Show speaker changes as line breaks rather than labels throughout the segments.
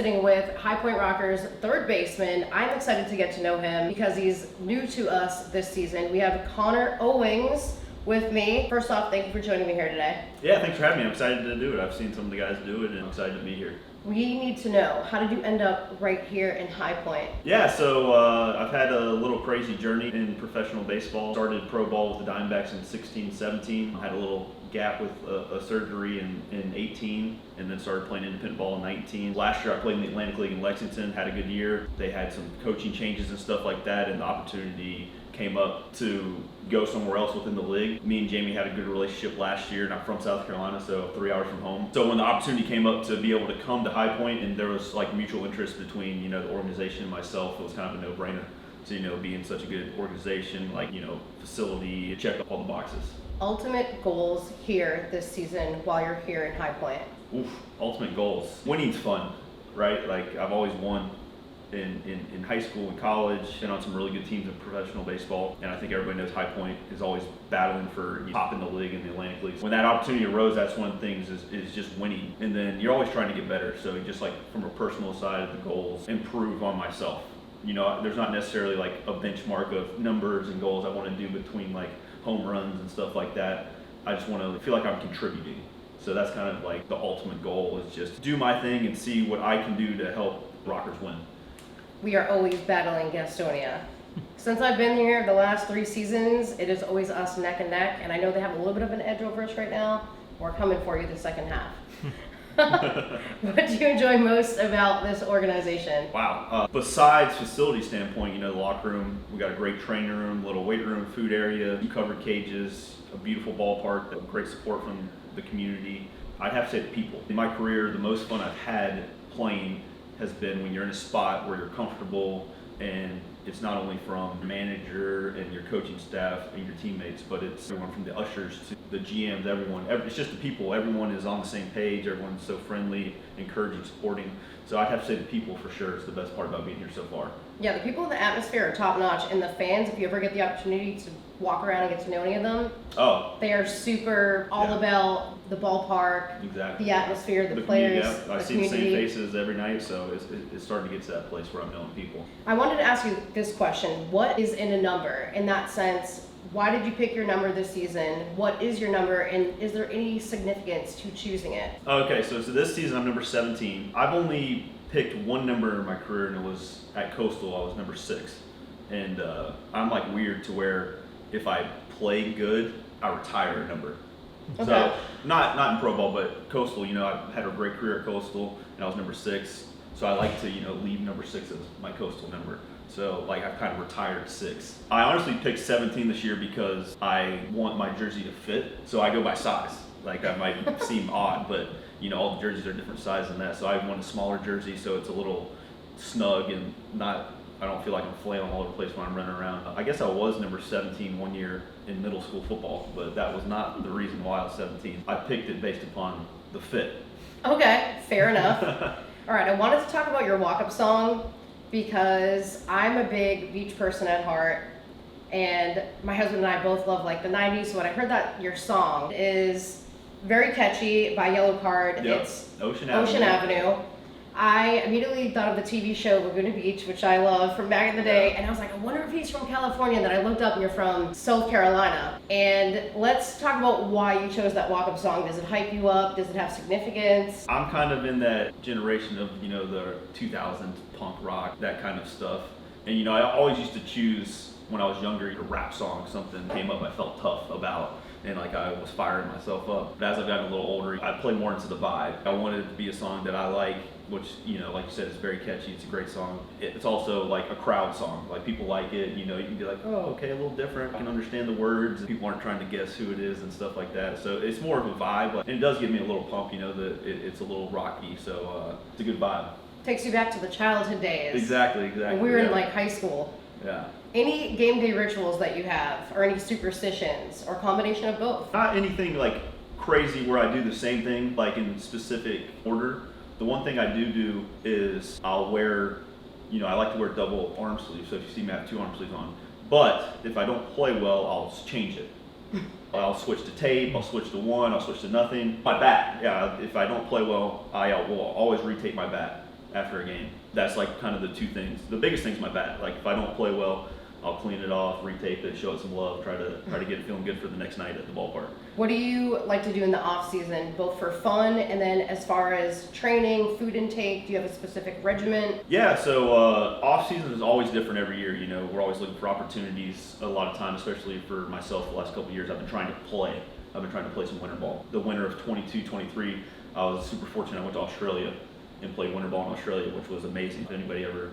sitting with High Point Rockers third baseman. I'm excited to get to know him because he's new to us this season. We have Connor Owings with me. First off, thank you for joining me here today.
Yeah, thanks for having me. I'm excited to do it. I've seen some of the guys do it and I'm excited to be here.
We need to know, how did you end up right here in High Point?
Yeah, so I've had a little crazy journey in professional baseball. Started pro ball with the Diamondbacks in 16, 17. Had a little gap with a surgery in 18, and then started playing independent ball in 19. Last year I played in the Atlantic League in Lexington, had a good year. They had some coaching changes and stuff like that, and the opportunity came up to go somewhere else within the league. Me and Jamie had a good relationship last year, not from South Carolina, so 3 hours from home. So when the opportunity came up to be able to come to High Point, and there was like mutual interest between, the organization and myself, it was kind of a no-brainer to, be in such a good organization, like, facility, check all the boxes.
Ultimate goals here this season while you're here in High Point?
Oof, ultimate goals. Winning's fun, right? Like, I've always won in high school and college, been on some really good teams in professional baseball, and I think everybody knows High Point is always battling for top in the league in the Atlantic League. When that opportunity arose, that's one of the things is just winning, and then you're always trying to get better. So just like from a personal side of the goals, improve on myself. There's not necessarily like a benchmark of numbers and goals I want to do between like home runs and stuff like that. I just want to feel like I'm contributing. So that's kind of like the ultimate goal, is just do my thing and see what I can do to help Rockers win.
We are always battling Gastonia. Since I've been here the last 3 seasons, it is always us neck and neck, and I know they have a little bit of an edge over us right now. We're coming for you the second half. What do you enjoy most about this organization?
Wow. Besides facility standpoint, the locker room, we got a great training room, little weight room, food area, 2 covered cages, a beautiful ballpark, great support from the community. I'd have to say the people. In my career, the most fun I've had playing has been when you're in a spot where you're comfortable, and it's not only from the manager and your coaching staff and your teammates, but it's everyone from the ushers to the GMs, everyone. It's just the people. Everyone is on the same page. Everyone's so friendly, encouraging, supporting. So I'd have to say the people for sure is the best part about being here so far.
Yeah, the people in the atmosphere are top notch, and the fans, if you ever get the opportunity to walk around and get to know any of them, they are super all about the ballpark,
exactly,
the atmosphere, the players,
I see the same faces every night, so it's starting to get to that place where I'm knowing people.
I wanted to ask you this question. What is in a number? In that sense, why did you pick your number this season? What is your number, and is there any significance to choosing it?
Okay, so this season I'm number 17. I've only picked one number in my career, and it was at Coastal. I was number 6. And I'm like weird to where if I play good, I retire a number.
Okay.
So not in pro ball, but Coastal, I had a great career at Coastal, and I was number 6. So I like to, leave number 6 as my Coastal number. So like I've kind of retired 6. I honestly picked 17 this year because I want my jersey to fit. So I go by size. Like that might seem odd, but all the jerseys are different size than that. So I want a smaller jersey so it's a little snug and I don't feel like I'm flailing all over the place when I'm running around. I guess I was number 17 one year in middle school football, but that was not the reason why I was 17. I picked it based upon the fit.
Okay, fair enough. All right, I wanted to talk about your walk-up song because I'm a big beach person at heart, and my husband and I both love like the 90s. So when I heard that your song is very catchy by Yellow Card,
Yep.
It's
Ocean
Avenue. I immediately thought of the TV show Laguna Beach, which I love from back in the day, and I was like, I wonder if he's from California, and then I looked up and you're from South Carolina. And let's talk about why you chose that walk-up song. Does it hype you up? Does it have significance?
I'm kind of in that generation of, the 2000s punk rock, that kind of stuff. And, I always used to choose, when I was younger, a rap song, something came up I felt tough about. And like I was firing myself up. But as I've gotten a little older, I play more into the vibe. I wanted it to be a song that I like, which, like you said, is very catchy. It's a great song. It's also like a crowd song. Like people like it, you can be like, oh, okay, a little different. I can understand the words. People aren't trying to guess who it is and stuff like that. So it's more of a vibe. And it does give me a little pump, that it's a little rocky. So it's a good vibe.
Takes you back to the childhood days.
Exactly.
When we were in like high school.
Yeah.
Any game day rituals that you have, or any superstitions, or combination of both?
Not anything like crazy where I do the same thing like in specific order. The one thing I do is I'll wear, I like to wear double arm sleeves. So if you see me, I have 2 arm sleeves on. But if I don't play well, I'll change it. I'll switch to tape, I'll switch to 1, I'll switch to nothing. My bat, if I don't play well, I will always retape my bat. after a game. That's like kind of the two things. The biggest thing's my bat. Like if I don't play well, I'll clean it off, retape it, show it some love, try to get it feeling good for the next night at the ballpark.
What do you like to do in the off season, both for fun and then as far as training, food intake? Do you have a specific regimen?
Yeah, so off season is always different every year. You know, we're always looking for opportunities. A lot of time, especially for myself, the last couple of years, I've been trying to play. I've been trying to play some winter ball. The winter of 22-23, I was super fortunate. I went to Australia and played winter ball in Australia, which was amazing. If anybody ever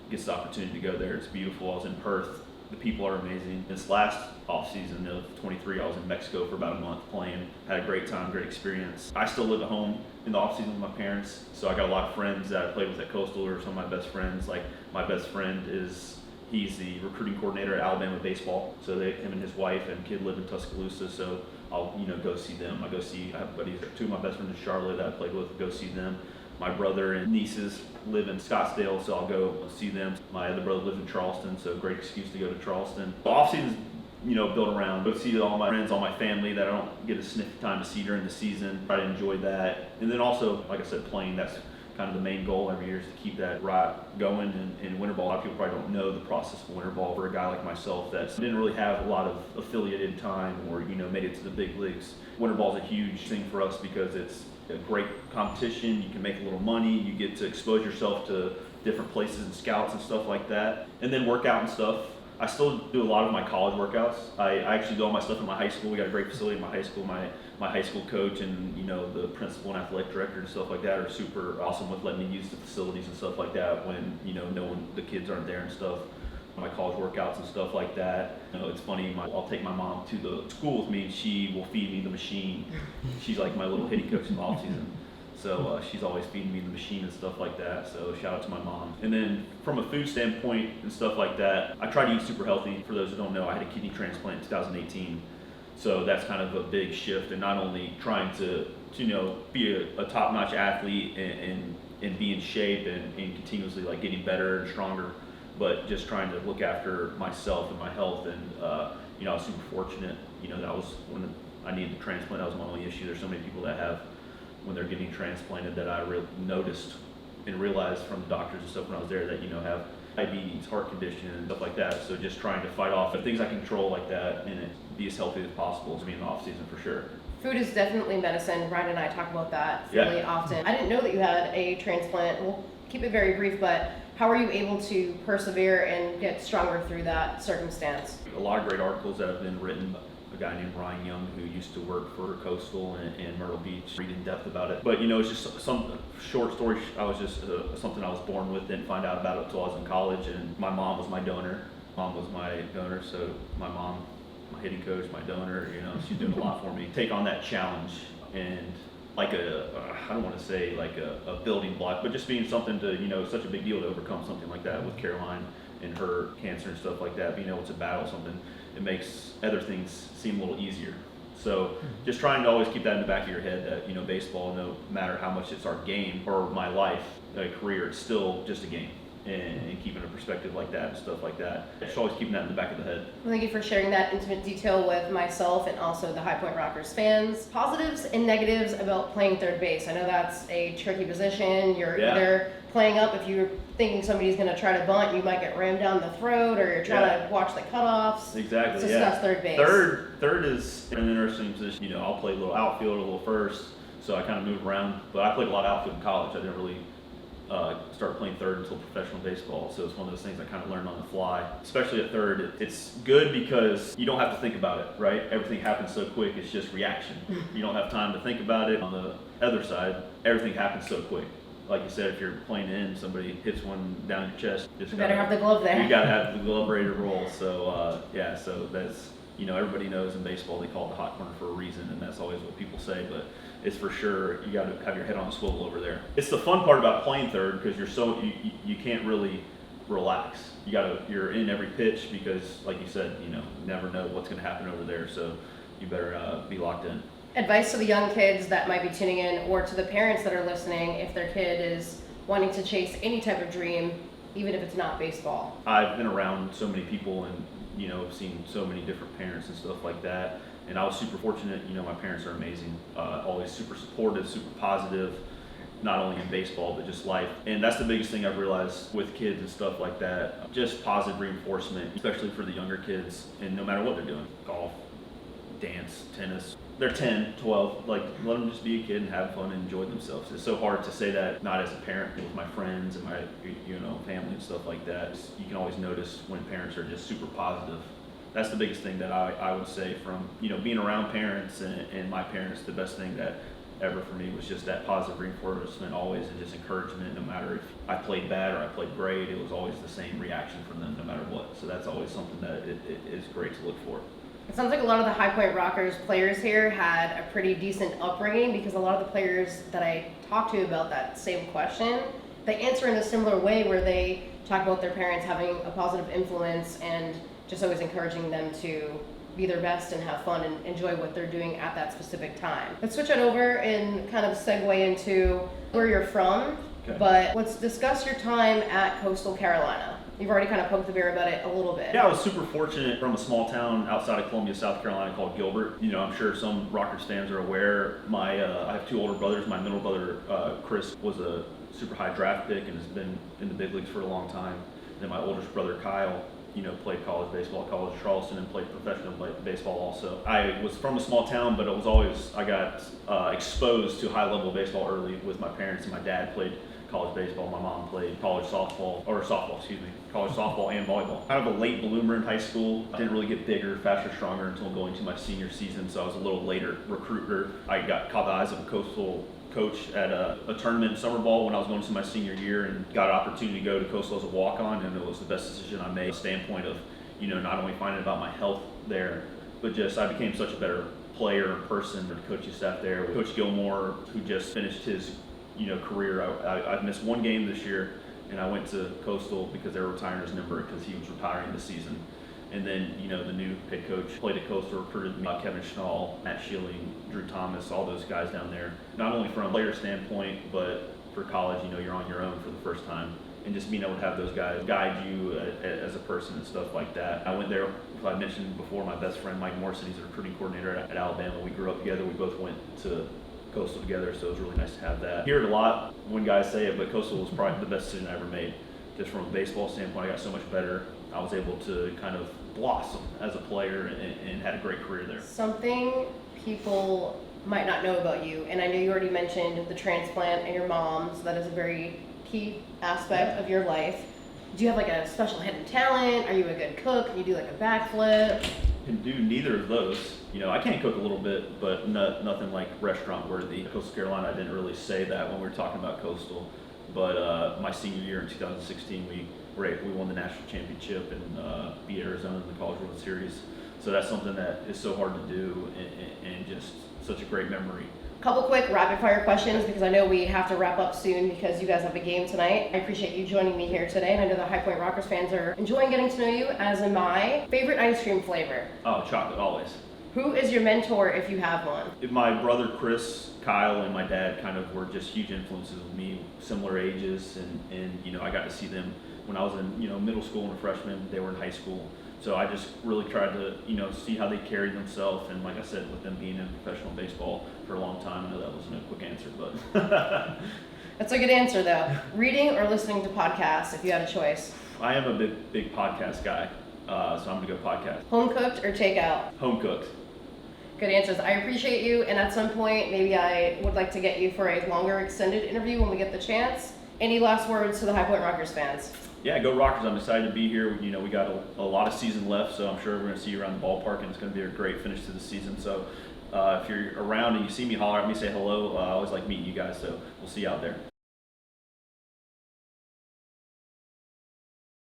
gets the opportunity to go there, it's beautiful. I was in Perth. The people are amazing. This last off season of 23, I was in Mexico for about a month playing. Had a great time, great experience. I still live at home in the off season with my parents, so I got a lot of friends that I played with at Coastal or some of my best friends. Like my best friend he's the recruiting coordinator at Alabama baseball. So him and his wife and kid live in Tuscaloosa, so I'll go see them. I have buddies, two of my best friends in Charlotte that I played with, go see them. My brother and nieces live in Scottsdale, so I'll go see them. My other brother lives in Charleston, so great excuse to go to Charleston. The off season's built around. Go see all my friends, all my family that I don't get a sniff time to see during the season. Try to enjoy that. And then also, like I said, playing, that's kind of the main goal every year is to keep that rot going in winter ball. A lot of people probably don't know the process of winter ball. For a guy like myself that didn't really have a lot of affiliated time or made it to the big leagues, winter ball is a huge thing for us because it's a great competition. You can make a little money. You get to expose yourself to different places and scouts and stuff like that, and then work out and stuff. I still do a lot of my college workouts. I actually do all my stuff in my high school. We got a great facility in my high school. My high school coach and the principal and athletic director and stuff like that are super awesome with letting me use the facilities and stuff like that when the kids aren't there and stuff. My college workouts and stuff like that. It's funny, I'll take my mom to the school with me and she will feed me the machine. She's like my little hitting coach in the off season. So she's always feeding me the machine and stuff like that. So shout out to my mom. And then from a food standpoint and stuff like that, I try to eat super healthy. For those who don't know, I had a kidney transplant in 2018. So that's kind of a big shift, and not only trying to be a top-notch athlete and be in shape and continuously like getting better and stronger, but just trying to look after myself and my health. And I was super fortunate. That was when I needed the transplant. That was my only issue. There's so many people that have, when they're getting transplanted, that I noticed and realized from the doctors and stuff when I was there that have diabetes, heart condition, and stuff like that. So just trying to fight off the things I control like that and be as healthy as possible to be in the off season for sure.
Food is definitely medicine. Ryan and I talk about that fairly often. I didn't know that you had a transplant. We'll keep it very brief, but how are you able to persevere and get stronger through that circumstance?
A lot of great articles that have been written. A guy named Ryan Young who used to work for Coastal and Myrtle Beach, read in depth about it. But it's just some short story. I was just something I was born with. Didn't find out about it until I was in college, and my mom was my donor. So my mom, my hitting coach, my donor. She's doing a lot for me. Take on that challenge and like I don't want to say like a building block, but just being something to such a big deal to overcome something like that with Caroline and her cancer and stuff like that. Being able to battle something, it makes other things seem a little easier. So just trying to always keep that in the back of your head that baseball, no matter how much it's our game or my life, career, it's still just a game. And keeping a perspective like that and stuff like that. Just always keeping that in the back of the head.
Well, thank you for sharing that intimate detail with myself and also the High Point Rockers fans. Positives and negatives about playing third base. I know that's a tricky position. You're either playing up, if you're thinking somebody's going to try to bunt, you might get rammed down the throat, or you're trying to watch the cutoffs.
Exactly.
Let's discuss third base.
Third is an interesting position. I'll play a little outfield, a little first, so I kind of move around. But I played a lot of outfield in college. I didn't really start playing third until professional baseball, so it's one of those things I kind of learned on the fly. Especially at third, it's good because you don't have to think about it, right? Everything happens so quick, it's just reaction. You don't have time to think about it. On the other side, everything happens so quick. Like you said, if you're playing in, somebody hits one down your chest,
You better have the glove there.
You gotta have the glove ready to roll. So so that's, everybody knows in baseball they call it the hot corner for a reason, and that's always what people say, but it's for sure, you gotta have your head on a swivel over there. It's the fun part about playing third because you can't really relax. You're in every pitch because, like you said, you never know what's gonna happen over there, so you better be locked in.
Advice to the young kids that might be tuning in, or to the parents that are listening, if their kid is wanting to chase any type of dream, even if it's not baseball.
I've been around so many people and seen so many different parents and stuff like that, and I was super fortunate. My parents are amazing, always super supportive, super positive, not only in baseball, but just life. And that's the biggest thing I've realized with kids and stuff like that. Just positive reinforcement, especially for the younger kids, and no matter what they're doing, golf, dance, tennis. They're 10, 12, like let them just be a kid and have fun and enjoy themselves. It's so hard to say that not as a parent with my friends and my family and stuff like that. You can always notice when parents are just super positive. That's the biggest thing that I would say from being around parents and my parents. The best thing that ever for me was just that positive reinforcement always, and just encouragement. No matter if I played bad or I played great, it was always the same reaction from them no matter what. So that's always something that it is great to look for.
It sounds like a lot of the High Point Rockers players here had a pretty decent upbringing, because a lot of the players that I talked to about that same question, they answer in a similar way, where they talk about their parents having a positive influence and just always encouraging them to be their best and have fun and enjoy what they're doing at that specific time. Let's switch it over and kind of segue into where you're from,
Okay.
But let's discuss your time at Coastal Carolina. You've already kind of poked the bear about it a little bit.
Yeah, I was super fortunate from a small town outside of Columbia, South Carolina called Gilbert. I'm sure some Rockers fans are aware. I have two older brothers. My middle brother, Chris, was a super high draft pick and has been in the big leagues for a long time. And then my oldest brother, Kyle, played college baseball at College of Charleston and played professional baseball also. I was from a small town, but I got exposed to high level baseball early with my parents, and my dad played college baseball. My mom played college softball and volleyball. Kind of a late bloomer in high school. Didn't really get bigger, faster, stronger until going to my senior season, so I was a little later recruiter. I caught the eyes of a Coastal coach at a tournament in summer ball when I was going to my senior year, and got an opportunity to go to Coastal as a walk-on, and it was the best decision I made from the standpoint of, not only finding out my health there, but just I became such a better player and person. The coaching staff there, Coach Gilmore, who just finished his career. I've missed one game this year, and I went to Coastal because they were retiring his number because he was retiring this season. And then, the new head coach played at Coastal, recruited me, Kevin Schnall, Matt Schilling, Drew Thomas, all those guys down there. Not only from a player standpoint, but for college, you're on your own for the first time. And just being able to have those guys guide you as a person and stuff like that. I went there, if I mentioned before, my best friend, Mike Morrison, he's a recruiting coordinator at Alabama. We grew up together. We both went to Coastal together, so it was really nice to have that. I hear it a lot when guys say it, but Coastal was probably the best decision I ever made. Just from a baseball standpoint, I got so much better. I was able to kind of blossom as a player and had a great career there.
Something people might not know about you, and I know you already mentioned the transplant and your mom, so that is a very key aspect of your life. Do you have like a special hidden talent? Are you a good cook? Can you do like a backflip?
Can do neither of those. I can cook a little bit, but nothing like restaurant worthy. Coastal Carolina, I didn't really say that when we were talking about Coastal, but my senior year in 2016, we won the national championship and beat Arizona in the College World Series. So that's something that is so hard to do and just such a great memory.
Couple quick rapid fire questions, because I know we have to wrap up soon because you guys have a game tonight. I appreciate you joining me here today, and I know the High Point Rockers fans are enjoying getting to know you, as am I. Favorite ice cream flavor?
Oh, chocolate, always.
Who is your mentor, if you have one?
My brother Chris, Kyle, and my dad kind of were just huge influences with me, similar ages, and I got to see them when I was in middle school and a freshman. They were in high school. So I just really tried to, see how they carried themselves. And like I said, with them being in professional baseball for a long time, I know that wasn't a quick answer, but.
That's a good answer, though. Reading or listening to podcasts, if you had a choice?
I am a big podcast guy, so I'm going to go podcast.
Home cooked or takeout?
Home cooked.
Good answers. I appreciate you, and at some point, maybe I would like to get you for a longer extended interview when we get the chance. Any last words to the High Point Rockers fans?
Yeah, go Rockers. I'm excited to be here. We got a lot of season left, so I'm sure we're going to see you around the ballpark, and it's going to be a great finish to the season. So if you're around and you see me, holler at me, say hello. I always like meeting you guys, so we'll see you out there.